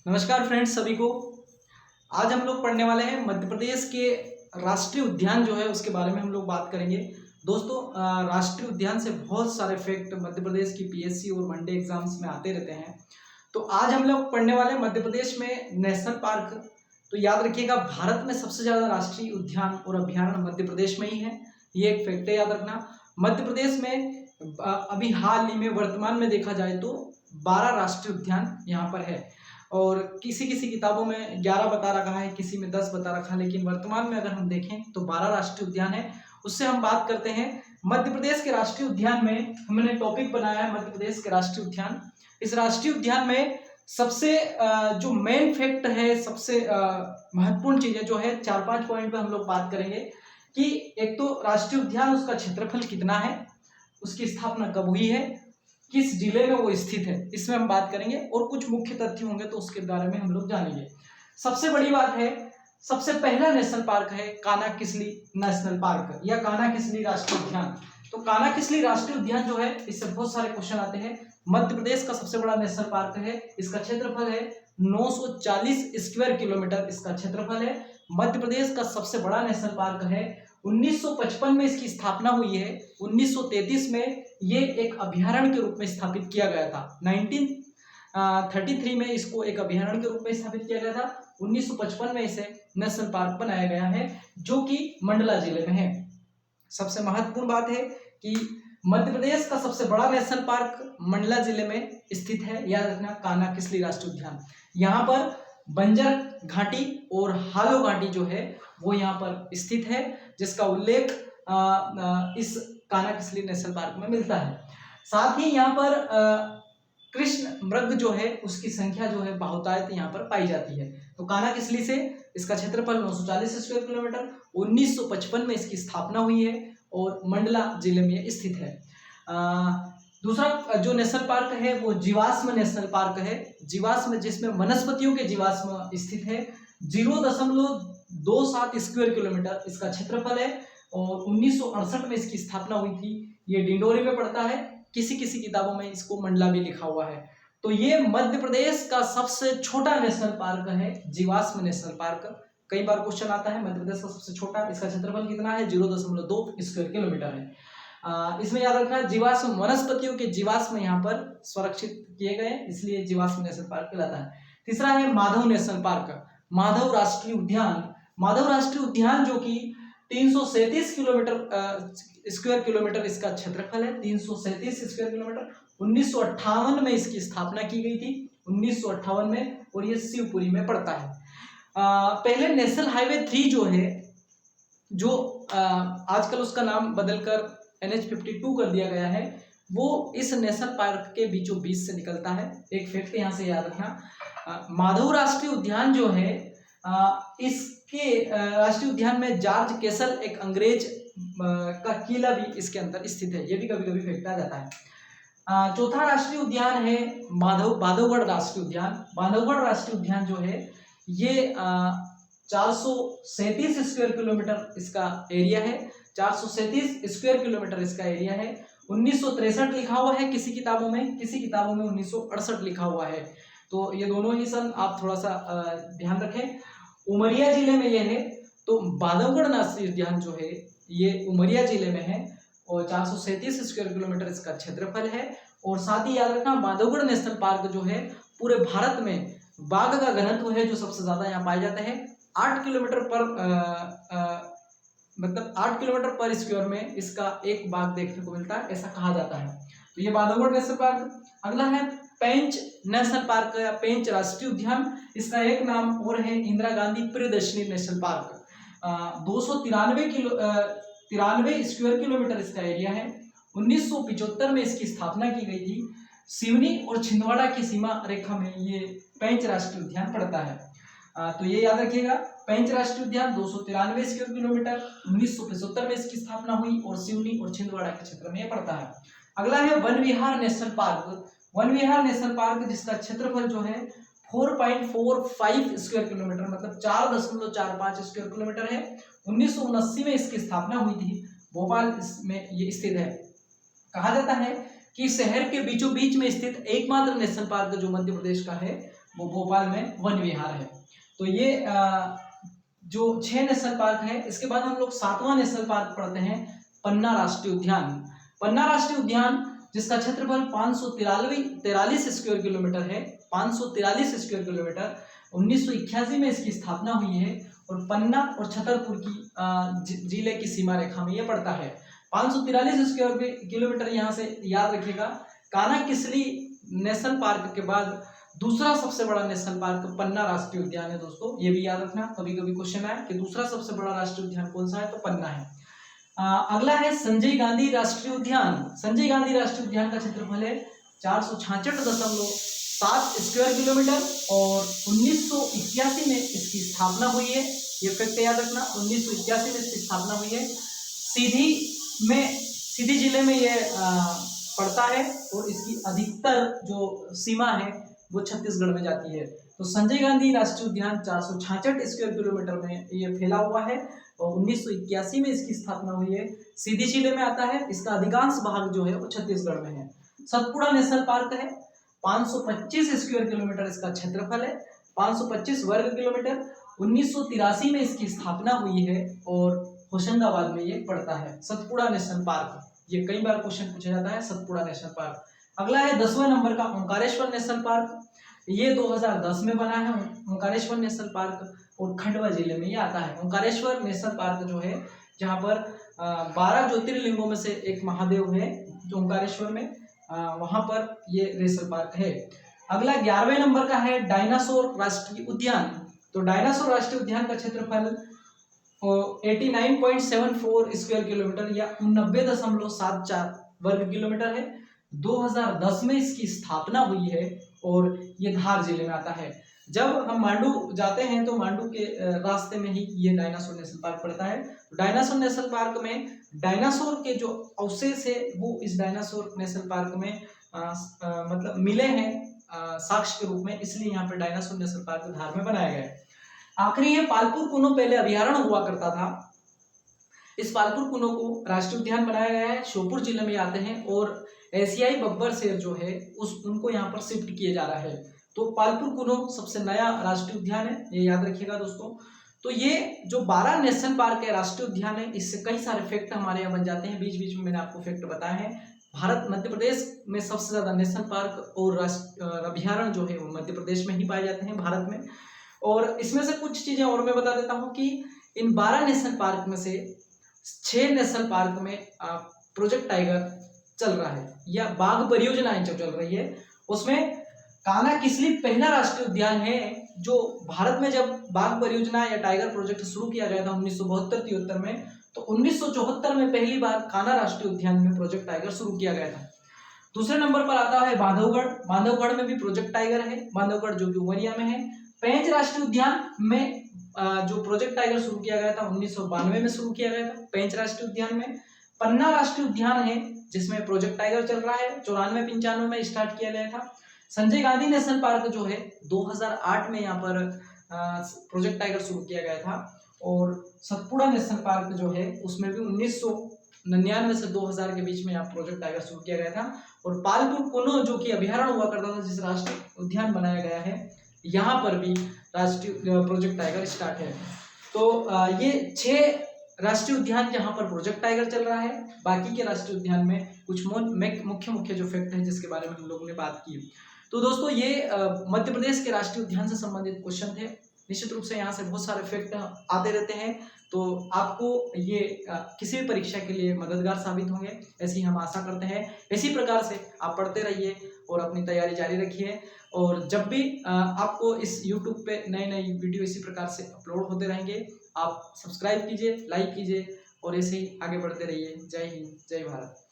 नमस्कार फ्रेंड्स सभी को। आज हम लोग पढ़ने वाले हैं मध्य प्रदेश के राष्ट्रीय उद्यान जो है उसके बारे में हम लोग बात करेंगे। दोस्तों, राष्ट्रीय उद्यान से बहुत सारे फैक्ट मध्य प्रदेश की पीएससी और वनडे एग्जाम्स में आते रहते हैं। तो आज हम लोग पढ़ने वाले हैं मध्य प्रदेश में नेशनल पार्क। तो याद रखिएगा, भारत में सबसे ज़्यादा राष्ट्रीय उद्यान और अभ्यारण्य मध्य प्रदेश में ही है। ये एक फैक्ट है, याद रखना। मध्य प्रदेश में अभी हाल ही में वर्तमान में देखा जाए तो 12 राष्ट्रीय उद्यान यहाँ पर है। और किसी किसी किताबों में 11 बता रखा है, किसी में 10 बता रखा है, लेकिन वर्तमान में अगर हम देखें तो 12 राष्ट्रीय उद्यान है। उससे हम बात करते हैं मध्य प्रदेश के राष्ट्रीय उद्यान में। हमने टॉपिक बनाया है मध्य प्रदेश के राष्ट्रीय उद्यान। इस राष्ट्रीय उद्यान में सबसे जो मेन फैक्ट है, सबसे महत्वपूर्ण चीजें जो है 4-5 पॉइंट पे हम लोग बात करेंगे कि एक तो राष्ट्रीय उद्यान, उसका क्षेत्रफल कितना है, उसकी स्थापना कब हुई है, किस जिले में वो स्थित है, इसमें हम बात करेंगे। और कुछ मुख्य तथ्य होंगे तो उसके बारे में हम लोग जानेंगे। सबसे बड़ी बात है, सबसे पहला नेशनल पार्क है कान्हा-किसली नेशनल पार्क या कान्हा-किसली राष्ट्रीय उद्यान। तो कान्हा-किसली राष्ट्रीय उद्यान जो है, इससे बहुत सारे क्वेश्चन आते हैं। मध्य प्रदेश का सबसे बड़ा नेशनल पार्क है। इसका क्षेत्रफल है 940 स्क्वायर किलोमीटर, इसका क्षेत्रफल है। मध्य प्रदेश का सबसे बड़ा नेशनल पार्क है। 1955 में इसकी स्थापना हुई है। 1933 में ये एक अभ्यारण्य के रूप में स्थापित किया गया था। 1933 में इसको एक अभ्यारण्य के रूप में स्थापित किया गया था। 1955 में इसे नेशनल पार्क बनाया गया है, जो कि मंडला जिले में है। सबसे महत्वपूर्ण बात है कि मध्य प्रदेश का सबसे बड़ा नेशनल पार्क मंडला जिले में स्थित है। याद रखना, कान्हा-किसली राष्ट्रीय उद्यान। यहाँ पर बंजर घाटी और हालो घाटी जो है वो यहाँ पर स्थित है, जिसका उल्लेख इस कान्हा-किसली नेशनल पार्क में मिलता है। साथ ही यहाँ पर कृष्ण मृग जो है उसकी संख्या जो है बहुतायत यहाँ पर पाई जाती है। तो कान्हा-किसली से इसका क्षेत्रफल 940 स्क्वायर किलोमीटर, 1955 में इसकी स्थापना हुई है और मंडला जिले में स्थित है। दूसरा जो नेशनल पार्क है वो जीवाश्म नेशनल पार्क है। जीवाश्म, जिसमें वनस्पतियों के जीवाश्म स्थित है। 0.27 स्क्वायर किलोमीटर इसका क्षेत्रफल है और 1968 में इसकी स्थापना हुई थी। ये डिंडोरी में पड़ता है। किसी किसी किताबों में इसको मंडला भी लिखा हुआ है। तो ये मध्य प्रदेश का सबसे छोटा नेशनल पार्क है, जीवाश्म नेशनल पार्क। कई बार क्वेश्चन आता है मध्य प्रदेश का सबसे छोटा, इसका क्षेत्रफल कितना है, 0.2 स्क्वायर किलोमीटर है। इसमें याद रखना, जीवाश्म वनस्पतियों के जीवाश्म यहाँ पर संरक्षित किए गए, इसलिए जीवाश्म नेशनल पार्क कहलाता है। तीसरा है माधव नेशनल पार्क, माधव राष्ट्रीय उद्यान। माधव राष्ट्रीय उद्यान जो कि 337 स्क्वायर किलोमीटर इसका क्षेत्रफल है, 337 स्क्वायर किलोमीटर। 1958 में इसकी स्थापना की गई थी, 1958 में, और ये शिवपुरी में पड़ता है। पहले नेशनल हाईवे 3 जो है, जो आजकल उसका नाम बदलकर NH-52 कर दिया गया है, वो इस नेशनल पार्क के बीचों बीच से निकलता है। एक फैक्ट यहाँ से याद रखना, माधव राष्ट्रीय उद्यान जो है, इसके राष्ट्रीय उद्यान में जॉर्ज कैसल, एक अंग्रेज का किला भी इसके अंदर स्थित है। ये भी कभी कभी फैक्ट आ जाता है। चौथा राष्ट्रीय उद्यान है बांधवगढ़ राष्ट्रीय उद्यान। बांधवगढ़ राष्ट्रीय उद्यान जो है ये 437 स्क्वायर किलोमीटर इसका एरिया है। 437 स्क्वायर किलोमीटर इसका एरिया है। 1963 लिखा हुआ है किसी किताबों में, किसी किताबों में 1968 लिखा हुआ है। तो ये दोनों ही सन आप थोड़ा सा ध्यान रखें। उमरिया जिले में ये है। तो बांधवगढ़ राष्ट्रीय उद्यान जो है ये उमरिया जिले में है और 437 स्क्वायर किलोमीटर इसका क्षेत्रफल है। और साथ ही याद रखना, बांधवगढ़ नेशनल पार्क जो है पूरे भारत में बाघ का घनत्व है जो सबसे ज्यादा यहाँ पाए जाते हैं। 8 किलोमीटर पर मतलब 8 किलोमीटर पर स्क्वायर में इसका एक बाघ देखने को मिलता है, ऐसा कहा जाता है। तो ये बांधवगढ़ नेशनल पार्क। अगला है पेंच नेशनल पार्क या पेंच राष्ट्रीय उद्यान। इसका एक नाम और है Indira Gandhi Priyadarshini national park. 293 square kilometre इसका एरिया है। 1975 में इसकी स्थापना की गई थी। सिवनी और छिंदवाड़ा की सीमा रेखा में ये पेंच राष्ट्रीय उद्यान पड़ता है। तो ये याद रखिएगा, पेंच राष्ट्रीय उद्यान 293 स्क्वायर किलोमीटर, 1975 में इसकी स्थापना हुई और सिवनी और छिंदवाड़ा के क्षेत्र में पड़ता है। अगला है वन विहार नेशनल पार्क। वन विहार नेशनल पार्क जिसका क्षेत्रफल जो है 4.45 स्क्वायर किलोमीटर, मतलब 4.45 स्क्वायर किलोमीटर है। 1979 में इसकी स्थापना हुई थी। भोपाल में ये स्थित है। कहा जाता है कि शहर के बीचों बीच में स्थित एकमात्र नेशनल पार्क जो मध्य प्रदेश का है वो भोपाल में वन विहार है। तो ये जो 6 नेशनल पार्क है, इसके बाद हम लोग 7वां नेशनल पार्क पढ़ते हैं पन्ना राष्ट्रीय उद्यान। पन्ना राष्ट्रीय उद्यान जिसका क्षेत्रफल 543 स्क्वायर किलोमीटर है, 543 स्क्वायर किलोमीटर, 1981 में इसकी स्थापना हुई है और पन्ना और छतरपुर की जिले की सीमा रेखा में ये पड़ता है। 543 स्क्वायर किलोमीटर यहाँ से याद रखिएगा। कानाकिसली नेशनल पार्क के बाद दूसरा सबसे बड़ा नेशनल पार्क पन्ना राष्ट्रीय उद्यान है दोस्तों, ये भी याद रखना, कभी कभी क्वेश्चन आए कि दूसरा सबसे बड़ा राष्ट्रीय उद्यान कौन सा है, तो पन्ना है। अगला है संजय गांधी राष्ट्रीय उद्यान। संजय गांधी राष्ट्रीय उद्यान का क्षेत्रफल है 466.7 स्क्वायर किलोमीटर और 1981 में इसकी स्थापना हुई है। ये फैक्ट याद रखना, 1981 में इसकी स्थापना हुई है। सीधी जिले में ये पड़ता है और इसकी अधिकतर जो सीमा है वो छत्तीसगढ़ में जाती है। तो संजय गांधी राष्ट्रीय उद्यान 466 स्क्वायर किलोमीटर में ये फैला हुआ है और 1981 में इसकी स्थापना हुई है। सीधी जिले में आता है, इसका अधिकांश भाग जो है वो छत्तीसगढ़ में है। सतपुड़ा नेशनल पार्क है, 525 स्क्वायर किलोमीटर इसका क्षेत्रफल है, 525 वर्ग किलोमीटर। 1983 में इसकी स्थापना हुई है और होशंगाबाद में ये पड़ता है। सतपुड़ा नेशनल पार्क, ये कई बार क्वेश्चन पूछा जाता है, सतपुड़ा नेशनल पार्क। अगला है 10वें नंबर का ओंकारेश्वर नेशनल पार्क। ये 2010 में बना है ओंकारेश्वर नेशनल पार्क और खंडवा जिले में ये आता है। ओंकारेश्वर नेशनल पार्क जो है, जहाँ पर 12 ज्योतिर्लिंगों में से एक महादेव है जो ओंकारेश्वर में, वहाँ पर ये नेशनल पार्क है। अगला 11वें नंबर का है डायनासोर राष्ट्रीय उद्यान। तो डायनासोर राष्ट्रीय उद्यान का क्षेत्रफल 89.74 स्क्वायर किलोमीटर या 89.74 वर्ग किलोमीटर है। 2010 में इसकी स्थापना हुई है और ये धार जिले में आता है। जब हम मांडू जाते हैं तो मांडू के रास्ते में ही ये डायनासोर नेशनल पार्क पड़ता है। डायनासोर नेशनल पार्क में डायनासोर के जो अवशेष है वो इस डायनासोर नेशनल पार्क में मतलब मिले हैं साक्ष्य के रूप में, इसलिए यहाँ पे डायनासोर नेशनल पार्क धार में बनाया गया है। आखिरी है पालपुर कुनो, पहले अभ्यारण्य हुआ करता था। इस पालपुर कुनो को राष्ट्रीय उद्यान बनाया गया है, श्योपुर जिले में आते हैं और एशियाई बब्बर शेर जो है उनको यहाँ पर शिफ्ट किया जा रहा है। तो पालपुर कुनो सबसे नया राष्ट्रीय उद्यान है, ये याद रखिएगा दोस्तों। तो ये जो 12 नेशनल पार्क है, राष्ट्रीय उद्यान है, इससे कई सारे फैक्ट हमारे यहाँ बन जाते हैं। बीच बीच में मैंने आपको फैक्ट बताया है। भारत मध्य प्रदेश में सबसे ज्यादा नेशनल पार्क और अभ्यारण्य जो है वो मध्य प्रदेश में ही पाए जाते हैं भारत में। और इसमें से कुछ चीजें और मैं बता देता हूँ कि इन 12 नेशनल पार्क में से 6 नेशनल पार्क में प्रोजेक्ट टाइगर चल रहा है या बाघ परियोजनाएं जो चल रही है। उसमें कानाकिसली पहला राष्ट्रीय उद्यान है जो भारत में जब बाघ परियोजना या टाइगर प्रोजेक्ट शुरू किया गया था 1972-73 में, तो 1974 में पहली बार कान्हा राष्ट्रीय उद्यान में प्रोजेक्ट टाइगर शुरू किया गया था। दूसरे नंबर पर आता है बांधवगढ़। बांधवगढ़ में भी प्रोजेक्ट टाइगर है, बांधवगढ़ जो कि उमरिया में है। पेंच राष्ट्रीय उद्यान में जो प्रोजेक्ट टाइगर शुरू किया गया था 1992 में शुरू किया गया था पेंच राष्ट्रीय उद्यान में। पन्ना राष्ट्रीय उद्यान है जिसमें प्रोजेक्ट टाइगर चल रहा है, 94-95 में स्टार्ट किया गया था। संजय गांधी नेशनल पार्क जो है 2008 में यहाँ पर प्रोजेक्ट टाइगर शुरू किया गया था। और सतपुड़ा नेशनल पार्क जो है उसमें भी 1999 से 2000 के बीच में यहाँ प्रोजेक्ट टाइगर शुरू किया गया था। और पालपुर कुनो जो कि अभ्यारण्य हुआ करता था, जिस राष्ट्रीय उद्यान बनाया गया है, यहाँ पर भी राष्ट्रीय प्रोजेक्ट टाइगर स्टार्ट है। तो ये 6 राष्ट्रीय उद्यान जहाँ पर प्रोजेक्ट टाइगर चल रहा है। बाकी के राष्ट्रीय उद्यान में कुछ मुख्य जो फैक्ट है जिसके बारे में हम लोगों ने बात की। तो दोस्तों ये मध्य प्रदेश के राष्ट्रीय उद्यान से संबंधित क्वेश्चन थे। निश्चित रूप से यहाँ से बहुत सारे फैक्ट आते रहते हैं, तो आपको ये किसी भी परीक्षा के लिए मददगार साबित होंगे, ऐसी हम आशा करते हैं। इसी प्रकार से आप पढ़ते रहिए और अपनी तैयारी जारी रखिए। और जब भी आपको इस YouTube पे नए नए वीडियो इसी प्रकार से अपलोड होते रहेंगे, आप सब्सक्राइब कीजिए, लाइक कीजिए और ऐसे ही आगे बढ़ते रहिए। जय हिंद, जय भारत।